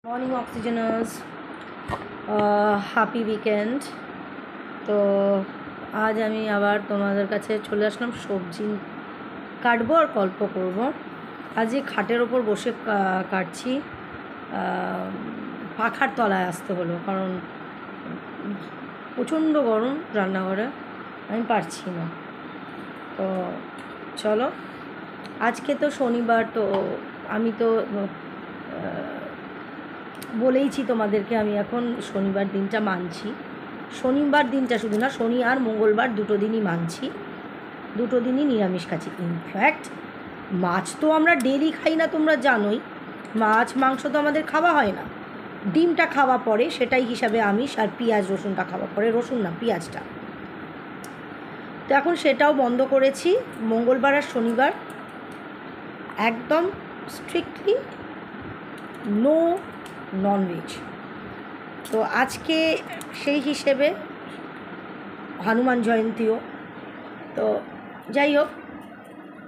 Morning অক্সিজেনার্স, happy weekend. তো আজ আমি আবার তোমাদের কাছে চলে আসলাম, সবজি কাটবো আর গল্প করব। আজ এই খাটের ওপর বসে কাটছি, পাখার তলায় আসতে হলো কারণ প্রচণ্ড গরম রান্নাঘরে, আমি পারছি না। তো চলো, আজকে তো শনিবার, তো আমি তো বলেইছি তোমাদেরকে আমি এখন শনিবার দিনটা মানছি। শনিবার দিনটা শুধু না, শনি আর মঙ্গলবার দুটো দিনই মানছি, দুটো দিনই নিরামিষ খাচ্ছি। ইনফ্যাক্ট মাছ তো আমরা ডেলি খাই না, তোমরা জানোই। মাছ মাংস তো আমাদের খাওয়া হয় না, ডিমটা খাওয়া পড়ে, সেটাই হিসাবে আমিষ, আর পেঁয়াজ রসুনটা খাওয়া পড়ে, রসুন না পেঁয়াজটা। তো এখন সেটাও বন্ধ করেছি। মঙ্গলবার আর শনিবার একদম স্ট্রিক্টলি নো ননভেজ। তো আজকে সেই হিসেবে হনুমান জয়ন্তীও, তো যাই হোক,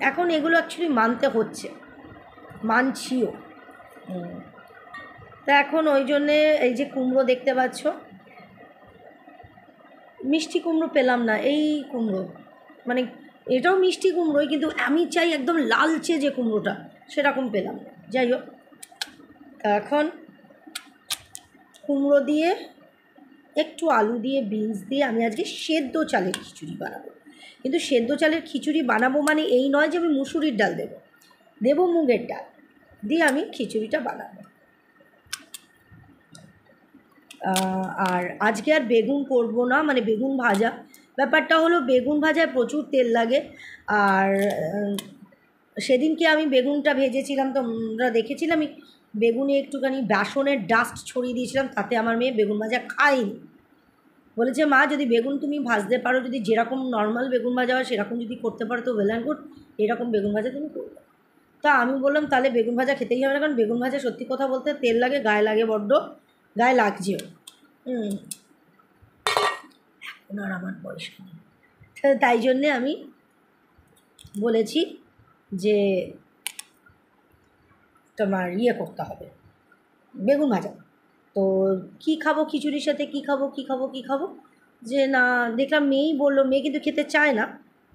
এখন এগুলো অ্যাকচুয়ালি মানতে হচ্ছে, মানছিও। তা এখন ওই জন্যে এই যে কুমড়ো দেখতে পাচ্ছ, মিষ্টি কুমড়ো পেলাম না, এই কুমড়ো মানে এটাও মিষ্টি কুমড়োই, কিন্তু আমি চাই একদম লালচে যে কুমড়োটা, সেরকম পেলাম না। যাই হোক, এখন কুমড়ো দিয়ে একটু আলু দিয়ে বিনস দিয়ে আমি আজকে সেদ্ধ চালের খিচুড়ি বানাবো। কিন্তু সেদ্ধ চালের খিচুড়ি বানাবো মানে এই নয় যে আমি মুসুরির ডাল দেবো মুগের ডাল দিয়ে আমি খিচুড়িটা বানাবো। আর আজকে আর বেগুন করব না, মানে বেগুন ভাজা। ব্যাপারটা হলো বেগুন ভাজায় প্রচুর তেল লাগে, আর সেদিনকে আমি বেগুনটা ভেজেছিলাম, তোমরা দেখেছিলাম, আমি বেগুনে একটুখানি বেসনের ডাস্ট ছড়িয়ে দিয়েছিলাম, তাতে আমার মেয়ে বেগুন ভাজা খায়নি। বলেছে, মা যদি বেগুন তুমি ভাজতে পারো, যদি যেরকম নর্মাল বেগুন ভাজা হয় সেরকম যদি করতে পারো তো ওয়েল অ্যান্ড গুড, এরকম বেগুন ভাজা তুমি করবে। তা আমি বললাম তাহলে বেগুন ভাজা খেতেই হবে না, কারণ বেগুন ভাজা সত্যি কথা বলতে তেল লাগে, গায়ে লাগে, বড্ড গায়ে লাগছেও। এখন আর আমার বয়স নেই, তাই জন্যে আমি বলেছি যে তোমার করতে হবে, বেগুন ভাজা। তো কী খাবো খিচুড়ির সাথে, কী খাবো, যে না, দেখলাম মেয়েই বললো, মেয়ে কিন্তু খেতে চায় না,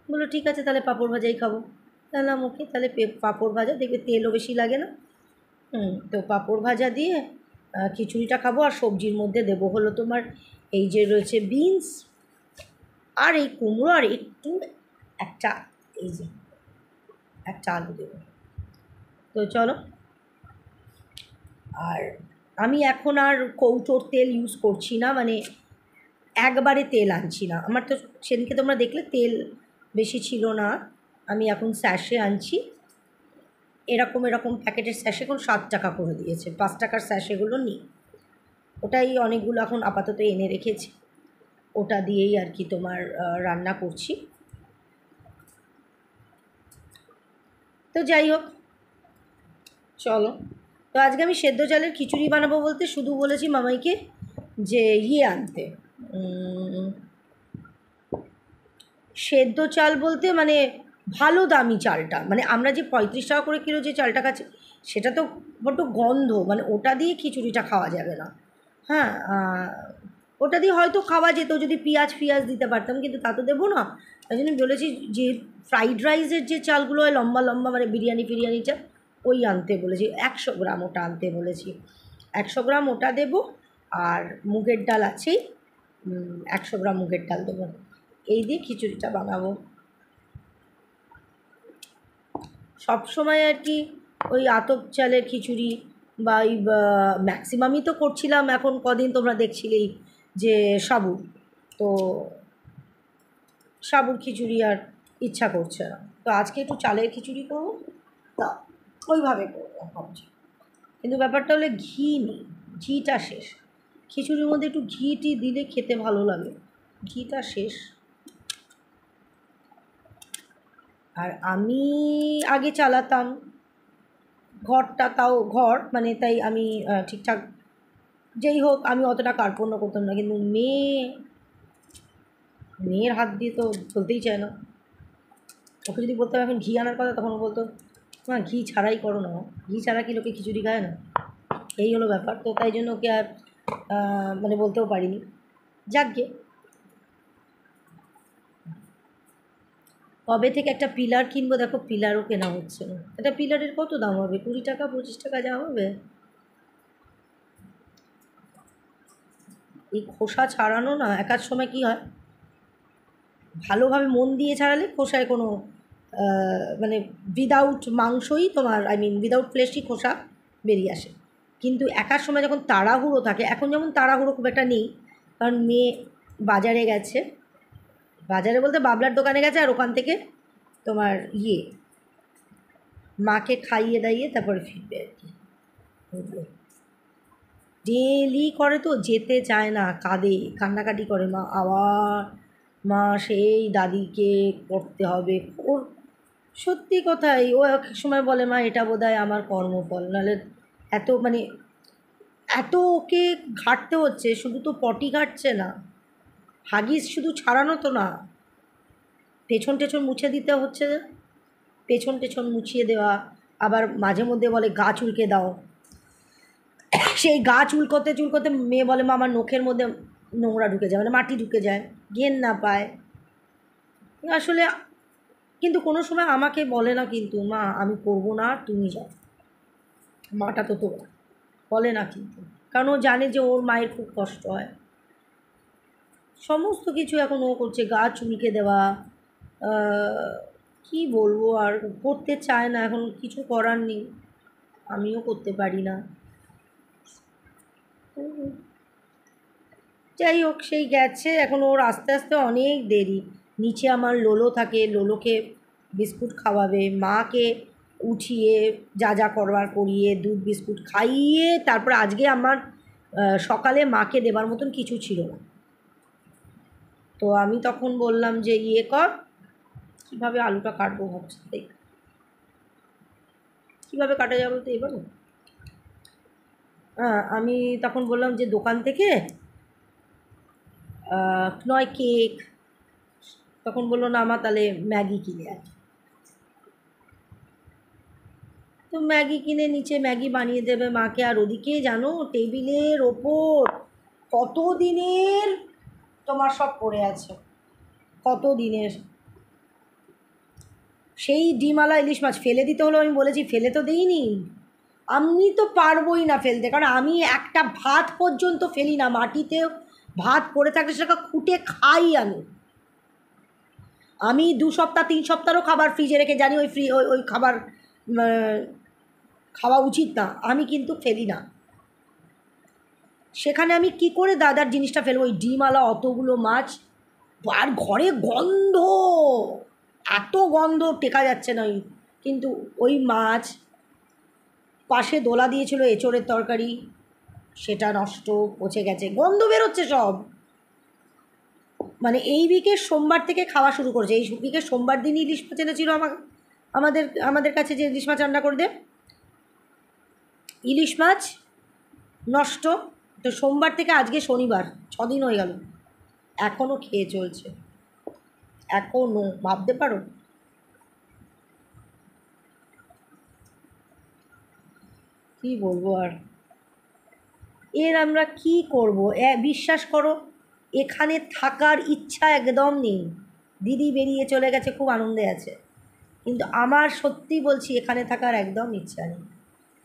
বললো ঠিক আছে তাহলে পাঁপড় ভাজাই খাবো। তাহলে ওকে, তাহলে পাঁপড় ভাজা, দেখবে তেলও বেশি লাগে না। তো পাঁপড় ভাজা দিয়ে খিচুড়িটা খাবো, আর সবজির মধ্যে দেবো হলো তোমার এই যে রয়েছে বিনস, আর এই কুমড়ো, আর একটু একটা এই যে একটা আলু দেবো। তো চলো, আর আমি এখন আর কৌটোর তেল ইউজ করছি না, মানে একবারে তেল আনছি না। আমার তো সেদিনকে তোমরা দেখলে তেল বেশি ছিল না, আমি এখন স্যাশে আনছি। এরকম প্যাকেটের স্যাশে এখন 7 টাকা করে দিয়েছে, 5 টাকার স্যাশেগুলো নিই, ওটাই অনেকগুলো এখন আপাতত এনে রেখেছি, ওটা দিয়েই আর কি তোমার রান্না করছি। তো যাই হোক, চলো। তো আজকে আমি সেদ্ধ চালের খিচুড়ি বানাবো বলতে শুধু বলেছি মামাইকে যে আনতে, সেদ্ধ চাল বলতে মানে ভালো দামি চালটা, মানে আমরা যে 35 টাকা করে কিলো যে চালটা খাচ্ছি সেটা তো বড্ড গন্ধ, মানে ওটা দিয়ে খিচুড়িটা খাওয়া যাবে না। হ্যাঁ, ওটা দিয়ে হয়তো খাওয়া যেত যদি পেঁয়াজ দিতে পারতাম, কিন্তু তা তো দেবো না। তাই জন্য বলেছি যে ফ্রাইড রাইসের যে চালগুলো হয় লম্বা লম্বা, মানে বিরিয়ানি চাল, ওই আনতে বলেছি। 100 গ্রাম ওটা আনতে বলেছি, 100 গ্রাম ওটা দেবো। আর মুগের ডাল আছেই, 100 গ্রাম মুগের ডাল দেবো, এই দিয়ে খিচুড়িটা বানাবো। সব সময় আর কি ওই আতপ চালের খিচুড়ি বা ওই ম্যাক্সিমামই তো করছিলাম এখন কদিন, তোমরা দেখছিলেই যে সাবুর, তো সাবুর খিচুড়ি আর ইচ্ছা করছে না। তো আজকে একটু চালের খিচুড়ি করবো, তা ওইভাবে করবো ভাবছি। কিন্তু ব্যাপারটা হলে ঘি নেই, ঘিটা শেষ। খিচুড়ির মধ্যে একটু ঘিটি দিলে খেতে ভালো লাগে, ঘিটা শেষ। আর আমি আগে চালাতাম ঘরটা, তাও ঘর মানে, তাই আমি ঠিকঠাক, যেই হোক আমি অতটা কার্পণ্য করতাম না, কিন্তু মেয়ের হাত দিয়ে তো চলতেই চায় না। ওকে যদি বলতাম এখন ঘি আনার কথা, তখন বলতো না ঘি ছাড়াই করো না, ঘি ছাড়া কি লোকে খিচুড়ি খায় না। এই হলো ব্যাপার। তো তাই জন্য ওকে আর মানে বলতেও পারিনি। যাকগে, কবে থেকে একটা পিলার কিনবো, দেখো পিলারও কেনা হচ্ছে না। একটা পিলারের কত দাম হবে? 20 টাকা 25 টাকা যা হবে। এই খোসা ছাড়ানো না একার সময় কি হয়, ভালোভাবে মন দিয়ে ছাড়ালে খোসায় কোনো মানে উইদাউট মাংসই তোমার, আই মিন উইদাউট ফ্লেশই খোসা বেরিয়ে আসে। কিন্তু একার সময় যখন তাড়াহুড়ো থাকে, এখন যেমন তাড়াহুড়ো খুব একটা নেই, কারণ মেয়ে বাজারে গেছে, বাজারে বলতে বাবলার দোকানে গেছে, আর ওখান থেকে তোমার মাকে খাইয়ে দাইয়ে তারপরে ফিরবে আর কি। ডেলি করে তো, যেতে চায় না, কাঁদে, কান্নাকাটি করে, মা আবার, মা সেই দাদিকে করতে হবে ওর। সত্যি কথাই, ও এক সময় বলে মা এটা বোধহয় আমার কর্মফল, নাহলে এত মানে এত ওকে ঘাঁটতে হচ্ছে। শুধু তো পটি ঘাঁটছে না, হাগিস শুধু ছাড়ানো তো না, পেছন টেছন মুছে দিতে হচ্ছে, পেছন টেছন মুছিয়ে দেওয়া। আবার মাঝে মধ্যে বলে গা চুলকে দাও, সেই গা চুলকোতে চুলকোতে মেয়ে বলে মা আমার নখের মধ্যে নোংরা ঢুকে যায়, মানে মাটি ঢুকে যায়, ঘেন না পায় আসলে। কিন্তু কোনো সময় আমাকে বলে না কিন্তু, মা আমি করবো না, তুমি যাও, মাটা তো তোর বলে না কিন্তু, কারণ ও জানে যে ওর মায়ের খুব কষ্ট হয়। সমস্ত কিছু এখন ও করছে, গা চুলকে দেওয়া, কি বলবো, আর করতে চায় না, এখন কিছু করার নেই, আমিও করতে পারি না। যাই হোক, সেই গেছে, এখন ওর আস্তে আস্তে অনেক দেরি। নিচে আমার লোলো থাকে, লোলোকে বিস্কুট খাওয়াবে, মাকে উঠিয়ে যা যা করবার করিয়ে দুধ বিস্কুট খাইয়ে তারপর আজকে আমার সকালে মাকে দেবার মতন কিছু ছিল না। তো আমি তখন বললাম যে কর, কীভাবে আলুটা কাটবো ভাবছি, তাই কীভাবে কাটা যাবে বলতে এবার। আমি তখন বললাম যে দোকান থেকে নয় কেক, তখন বললো না মা তাহলে ম্যাগি কিনে আয়। তো ম্যাগি কিনে নিচে ম্যাগি বানিয়ে দেবে মাকে, আর ওদিকে জানো টেবিলের ওপর কত দিনের তোমার সব পড়ে আছে, কত দিনের সেই ডিমওয়ালা ইলিশ মাছ ফেলে দিতে হলো। আমি বলেছি ফেলে তো দিইনি, আমি তো পারবই না ফেলতে, কারণ আমি একটা ভাত পর্যন্ত ফেলি না, মাটিতে ভাত পড়ে থাকলে সেটাকে খুঁটে খাই আমি। আমি 2 সপ্তাহ 3 সপ্তাহও খাবার ফ্রিজে রেখে জানি ওই ওই খাবার খাওয়া উচিত না, আমি কিন্তু ফেলি না। সেখানে আমি কি করে দাদার জিনিসটা ফেলবো, ওই ডিমওয়ালা অতগুলো মাছ, আর ঘরে গন্ধ, এত গন্ধ টেকা যাচ্ছে না। কিন্তু ওই মাছ, পাশে দোলা দিয়েছিল এঁচোড়ের তরকারি, সেটা নষ্ট, পচে গেছে, গন্ধ বেরোচ্ছে সব। মানে এই উইকের সোমবার থেকে খাওয়া শুরু করেছে, এই উইকের সোমবার দিনই ইলিশ মাছ এনেছিল আমাদের আমাদের কাছে যে ইলিশ মাছ রান্না করে দে, ইলিশ মাছ নষ্ট। তো সোমবার থেকে আজকে শনিবার, 6 দিন হয়ে গেল, এখনও খেয়ে চলছে, এখনও, ভাবতে পারো। কি বলবো আর, এর আমরা কি করব? বিশ্বাস করো, এখানে থাকার ইচ্ছা একদম নেই। দিদি বেরিয়ে চলে গেছে, খুব আনন্দে আছে, কিন্তু আমার সত্যি বলছি এখানে থাকার একদম ইচ্ছা নেই।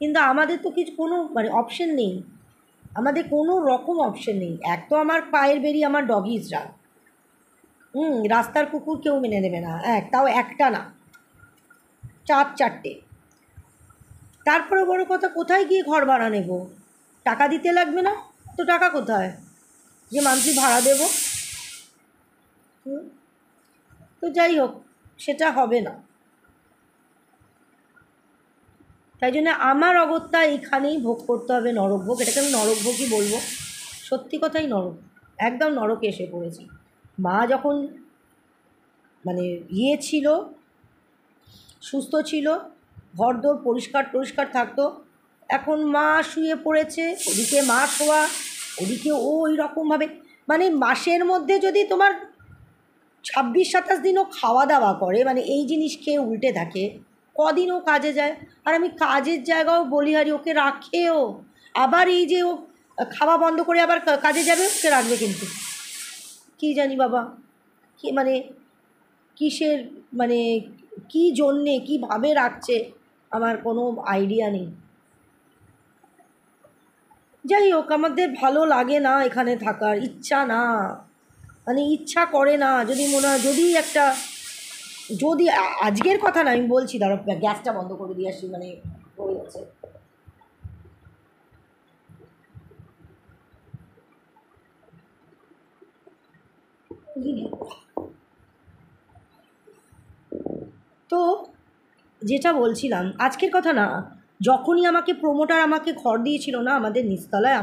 কিন্তু আমাদের তো কিছু কোনো মানে অপশন নেই, আমাদের কোনো রকম অপশন নেই। এক তো আমার পায়ের বেরিয়ে আমার ডগিজরা, রাস্তার কুকুর কেউ মেনে নেবে না, তাও একটা না, 4-4টে। তারপরে বড় কথা, কোথায় গিয়ে ঘর ভাড়া নেব? টাকা দিতে লাগবে না তো, টাকা কোথায় যে মান্থলি ভাড়া দেব? তো যাই হোক, সেটা হবে না। তাই জন্য আমার অগত্যা এইখানেই ভোগ করতে হবে, নরক ভোগ। এটাকে আমি নরক ভোগই বলবো, সত্যি কথাই নরক, একদম নরকে এসে পড়েছি। মা যখন মানে ছিল, সুস্থ ছিল, ঘরদোর পরিষ্কার টরিষ্কার থাকতো, এখন মা শুয়ে পড়েছে, ওদিকে মা শোয়া, ওদিকে ও ওই রকমভাবে, মানে মাসের মধ্যে যদি তোমার 26-27 দিনও খাওয়া দাওয়া করে, মানে এই জিনিস খেয়ে উল্টে থাকে, কদিনও কাজে যায়। আর আমি কাজের জায়গাও বলিহারি ওকে রাখেও, আবার এই যে ও খাওয়া বন্ধ করে আবার কাজে যাবে, ওকে রাখবে কিন্তু কী জানি বাবা, কি মানে কিসের মানে কী জন্যে কীভাবে রাখছে আমার কোনো আইডিয়া নেই। যাই হোক, আমাদের ভালো লাগে না এখানে থাকার, ইচ্ছা না, মানে ইচ্ছা করে না। যদি মনে হয় যদি একটা যদি আজকের কথা না, আমি বলছি ধরো গ্যাসটা বন্ধ করে দিয়ে আসি, মানে হয়ে যাচ্ছে। তো যেটা বলছিলাম, আজকের কথা না, যখনই আমাকে প্রমোটার আমাকে ঘর দিয়েছিল না আমাদের নিচতলায়,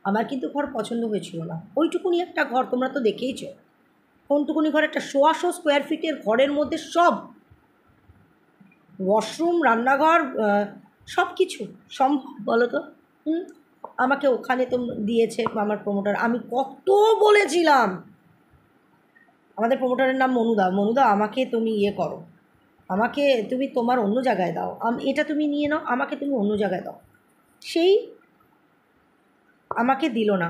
আমার কিন্তু ঘর পছন্দ হয়েছিল না। ওইটুকুনি একটা ঘর, তোমরা তো দেখেইছো কোনটুকুনি ঘর, একটা 100 স্কোয়ার ফিটের ঘরের মধ্যে সব ওয়াশরুম, রান্নাঘর, সব কিছু সম্ভব বলো তো? আমাকে ওখানে তো দিয়েছে আমার প্রমোটার। আমি কত বলেছিলাম, আমাদের প্রমোটারের নাম মনুদা, মনুদা আমাকে তুমি ইয়ে করো, আমাকে তুমি তোমার অন্য জায়গায় দাও, এটা তুমি নিয়ে নাও, আমাকে তুমি অন্য জায়গায় দাও। সেই আমাকে দিল না।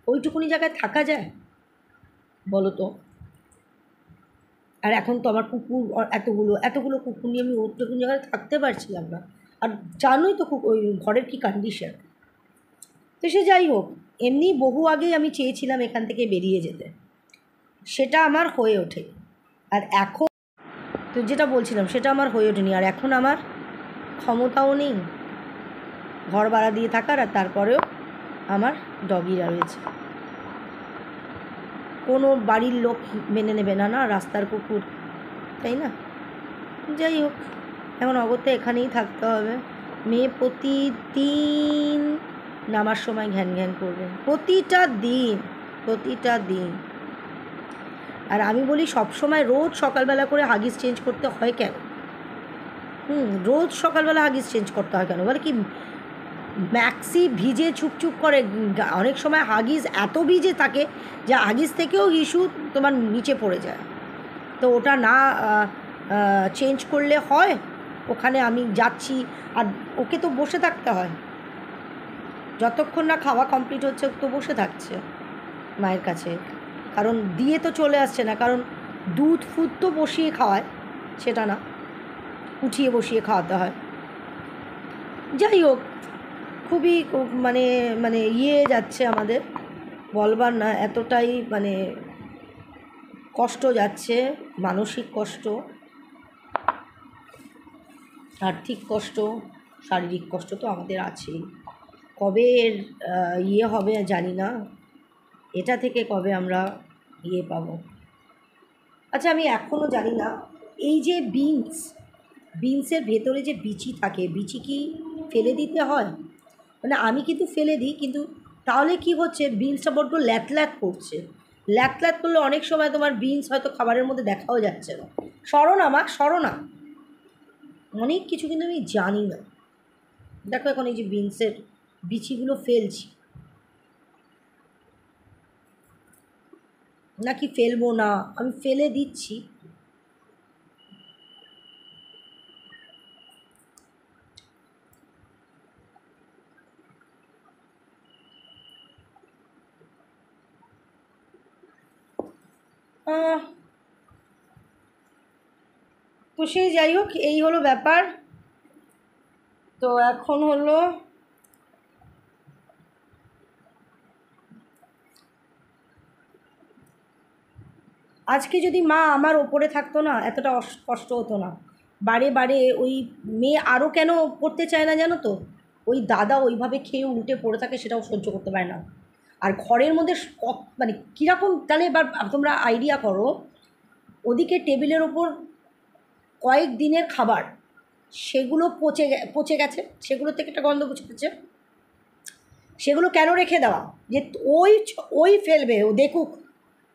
ওইটুকুনি জায়গায় থাকা যায় বলো তো? আর এখন তো আমার কুকুর, এতগুলো কুকুর নিয়ে আমি ওইটুকুনি জায়গায় থাকতে পারছিলাম না। আর জানোই তো ওই ঘরের কী কন্ডিশন। তো সে যাই হোক, এমনি বহু আগেই আমি চেয়েছিলাম এখান থেকে বেরিয়ে যেতে, সেটা আমার হয়ে ওঠে। আর এখন তো যেটা বলছিলাম সেটা আমার হয়ে ওঠেনি, আর এখন আমার ক্ষমতাও নেই ঘর ভাড়া দিয়ে থাকার, আর তারপরেও আমার ডগিরা রয়েছে। কোনো বাড়ির লোক মেনে নেবে না, না রাস্তার কুকুর, তাই না? যাই হোক, এখন অগত্যা এখানেই থাকতে হবে। মেয়ে প্রতিদিন নামার সময় ঘ্যান ঘ্যান করবে, প্রতিটা দিন। আর আমি বলি সবসময় রোজ সকালবেলা করে হাগিস চেঞ্জ করতে হয় কেন? রোজ সকালবেলা হাগিস চেঞ্জ করতে হয় কেন বলে কি? ম্যাক্সি ভিজে চুপচুপ করে, অনেক সময় হাগিস এত ভিজে থাকে যে হাগিস থেকেও ইস্যু তোমার নিচে পড়ে যায়। তো ওটা না চেঞ্জ করলে হয়? ওখানে আমি যাচ্ছি আর ওকে তো বসে থাকতে হয়, যতক্ষণ না খাওয়া কমপ্লিট হচ্ছে তো বসে থাকছে মায়ের কাছে, কারণ দিয়ে তো চলে আসছে না, কারণ দুধ ফুদ তো বসিয়ে খাওয়ায়, সেটা না উঠিয়ে বসিয়ে খাওয়াতে হয়। যাই হোক, খুবই মানে মানে যাচ্ছে আমাদের, বলবার না, এতটাই মানে কষ্ট যাচ্ছে, মানসিক কষ্ট, আর্থিক কষ্ট, শারীরিক কষ্ট তো আমাদের আছেই। কবে হবে জানি না, এটা থেকে কবে আমরা পাবো। আচ্ছা, আমি এখনও জানি না, এই যে বিনসের ভেতরে যে বিচি থাকে, বিচি কি ফেলে দিতে হয়? মানে আমি কিন্তু ফেলে দিই, কিন্তু তাহলে কি হচ্ছে, বিনসটা বড্ড ল্যাট করছে। ল্যাট করলে অনেক সময় তোমার বিনস হয়তো খাবারের মধ্যে দেখাও যাচ্ছে না। সরো না, অনেক কিছু কিন্তু আমি জানি না। দেখো এখন এই যে বিনসের বিচিগুলো ফেলছি, নাকি ফেলবো না, আমি ফেলে দিচ্ছি। তো সেই যাই হোক, এই হলো ব্যাপার। তো এখন হলো আজকে যদি মা আমার ওপরে থাকতো না, এতটা কষ্ট হতো না। বারে ওই মেয়ে আরও কেন করতে চায় না জানো তো? ওই দাদা ওইভাবে খেয়ে উল্টে পড়ে থাকে, সেটাও সহ্য করতে পারে না। আর ঘরের মধ্যে মানে কীরকম, তাহলে এবার তোমরা আইডিয়া করো, ওদিকে টেবিলের ওপর কয়েক দিনের খাবার, সেগুলো পচে গেছে, সেগুলো থেকে একটা গন্ধ পচেছে, সেগুলো কেন রেখে দেওয়া? যে ওই ফেলবে, ও দেখুক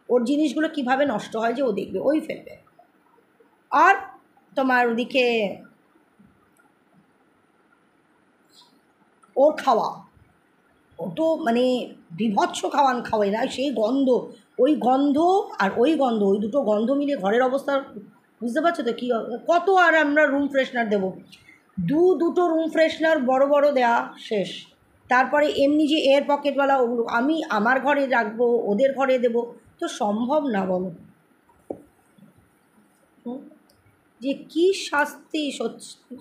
ওর জিনিসগুলো কিভাবে নষ্ট হয়, যে ও দেখবে ওই ফেলবে। আর তোমার ওদিকে ওর খাওয়া, ও তো মানে বিভৎস খাওয়াই না, সেই গন্ধ, ওই গন্ধ আর ওই গন্ধ, ওই দুটো গন্ধ মিলে ঘরের অবস্থা বুঝতে পারছো তো কী? কত আর আমরা রুম ফ্রেশনার দেবো? দুটো রুম ফ্রেশনার বড় দেয়া শেষ, তারপরে এমনি যে এয়ার পকেটওয়ালা ওগুলো আমি আমার ঘরে রাখবো, ওদের ঘরে দেবো, তো সম্ভব না বলো। যে কি শাস্তি,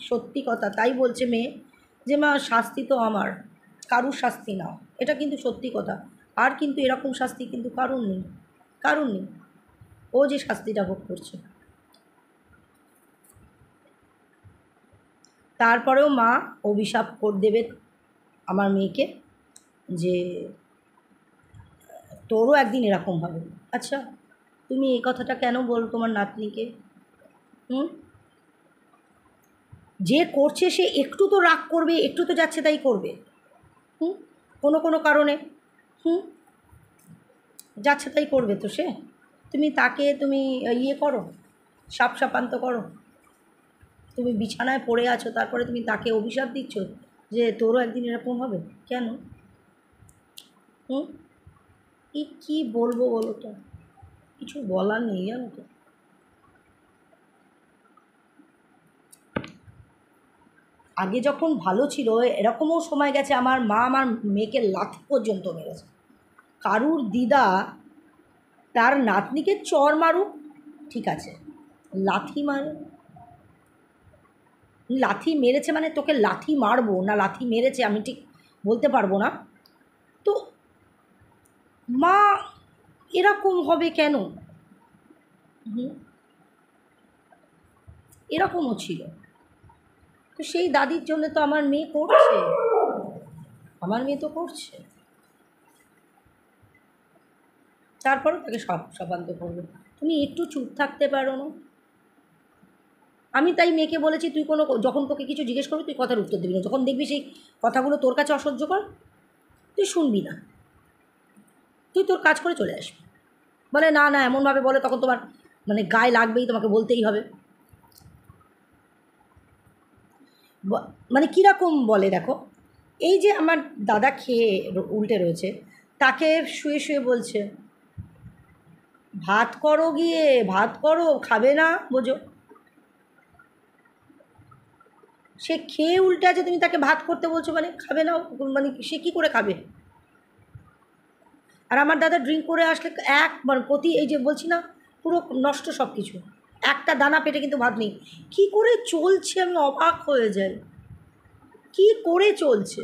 সত্যি কথা তাই বলছে মেয়ে যে মা শাস্তি তো আমার, কারুর শাস্তি না, এটা কিন্তু সত্যি কথা। আর কিন্তু এরকম শাস্তি কিন্তু কারুর নেই, কারুর নেই। ও যে শাস্তিটা ভোগ করছে। তারপরেও মা অভিশাপ করে দেবে আমার মেয়েকে যে তোরও একদিন এরকম হবে। আচ্ছা তুমি এই কথাটা কেন বলো তোমার নাতনিকে? হুম, যে করছে সে একটু তো রাগ করবে, একটু তো যাচ্ছে তাই করবে। হুম, কোনো কোনো কারণে হুম যাচ্ছে তাই করবে তো সে। তুমি তাকে তুমি ইয়ে করো, সাপ করো। তুমি বিছানায় পড়ে আছো, তারপরে তুমি তাকে অভিশাপ দিচ্ছ যে তোরও একদিন এরকম হবে। কেন? হুম, কী বলবো বলো তো, কিছু বলার নেই জানো তো। আগে যখন ভালো ছিল এরকমও সময় গেছে আমার মা আমার মেয়েকে লাথি পর্যন্ত মেরেছে। কারুর দিদা তার নাতনিকে চর মারুক, ঠিক আছে, লাথি মারে, লাথি মেরেছে মানে তোকে লাথি মারবো না লাথি মেরেছে আমি ঠিক বলতে পারবো না। তো মা এরকম হবে কেন? হুম, এরকমও ছিল। তো সেই দাদির জন্য তো আমার মেয়ে করছে, আমার মেয়ে তো করছে। তারপরে তাকে সবান্ত করবে। তুমি একটু চুপ থাকতে পারো না? আমি তাই মেয়েকে বলেছি তুই কোনো যখন তোকে কিছু জিজ্ঞেস করবি তুই কথার উত্তর দিবি না, যখন দেখবি সেই কথাগুলো তোর কাছে অসহ্যকর তুই শুনবি না, তুই তোর কাজ করে চলে আসবি। বলে না না এমনভাবে বলে তখন তোমার মানে গায়ে লাগবেই, তোমাকে বলতেই হবে। মানে কীরকম বলে দেখো, এই যে আমার দাদা খেয়ে উল্টে রয়েছে, তাকে শুয়ে শুয়ে বলছে ভাত করো, গিয়ে ভাত করো, খাবে না বোঝো। সে খেয়ে উল্টে আছে, তুমি তাকে ভাত করতে বলছো, মানে খাবে না, মানে সে কী করে খাবে? আর আমার দাদা ড্রিঙ্ক করে আসলে এক মানে প্রতি এই যে বলছি না পুরো নষ্ট সব কিছু, একটা দানা পেটে কিন্তু ভাত নেই। কী করে চলছে আমি অবাক হয়ে যাই, কী করে চলছে।